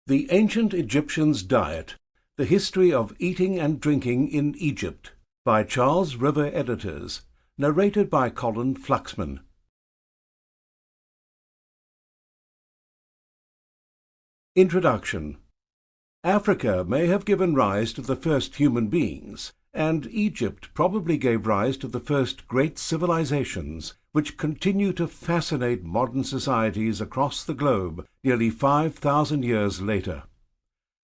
The Ancient Egyptians' Diet, The History of Eating and Drinking in Egypt, by Charles River Editors, narrated by Colin Fluxman. Introduction. Africa may have given rise to the first human beings, and Egypt probably gave rise to the first great civilizations, which continue to fascinate modern societies across the globe nearly 5,000 years later.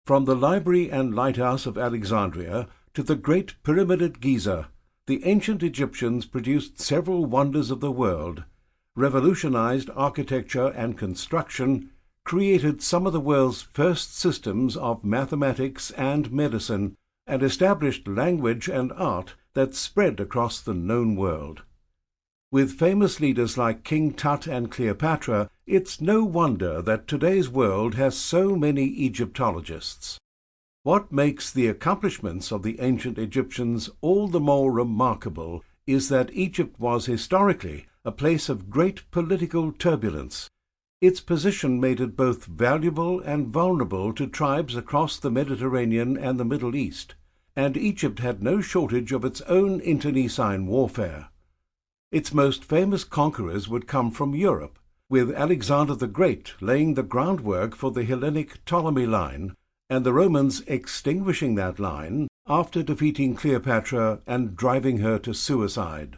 From the Library and Lighthouse of Alexandria to the Great Pyramid at Giza, the ancient Egyptians produced several wonders of the world, revolutionized architecture and construction, created some of the world's first systems of mathematics and medicine, and established language and art that spread across the known world. With famous leaders like King Tut and Cleopatra, it's no wonder that today's world has so many Egyptologists. What makes the accomplishments of the ancient Egyptians all the more remarkable is that Egypt was historically a place of great political turbulence. Its position made it both valuable and vulnerable to tribes across the Mediterranean and the Middle East, and Egypt had no shortage of its own internecine warfare. Its most famous conquerors would come from Europe, with Alexander the Great laying the groundwork for the Hellenic Ptolemy line, and the Romans extinguishing that line after defeating Cleopatra and driving her to suicide.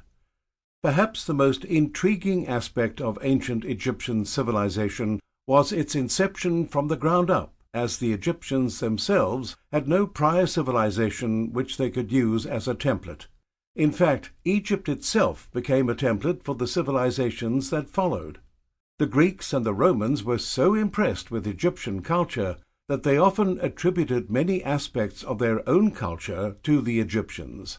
Perhaps the most intriguing aspect of ancient Egyptian civilization was its inception from the ground up, as the Egyptians themselves had no prior civilization which they could use as a template. In fact, Egypt itself became a template for the civilizations that followed. The Greeks and the Romans were so impressed with Egyptian culture that they often attributed many aspects of their own culture to the Egyptians.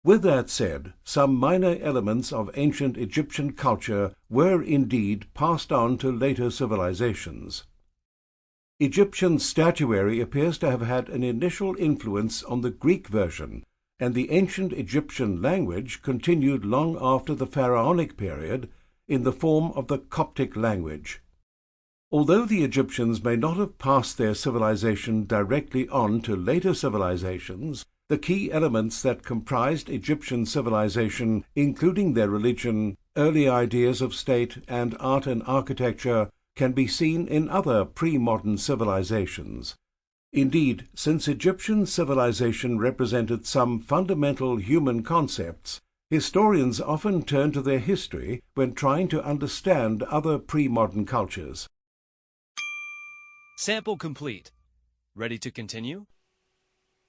With that said, some minor elements of ancient Egyptian culture were indeed passed on to later civilizations. Egyptian statuary appears to have had an initial influence on the Greek version, and the ancient Egyptian language continued long after the pharaonic period in the form of the Coptic language. Although the Egyptians may not have passed their civilization directly on to later civilizations, the key elements that comprised Egyptian civilization, including their religion, early ideas of state, and art and architecture, can be seen in other pre-modern civilizations. Indeed, since Egyptian civilization represented some fundamental human concepts, historians often turn to their history when trying to understand other pre-modern cultures. Sample complete. Ready to continue?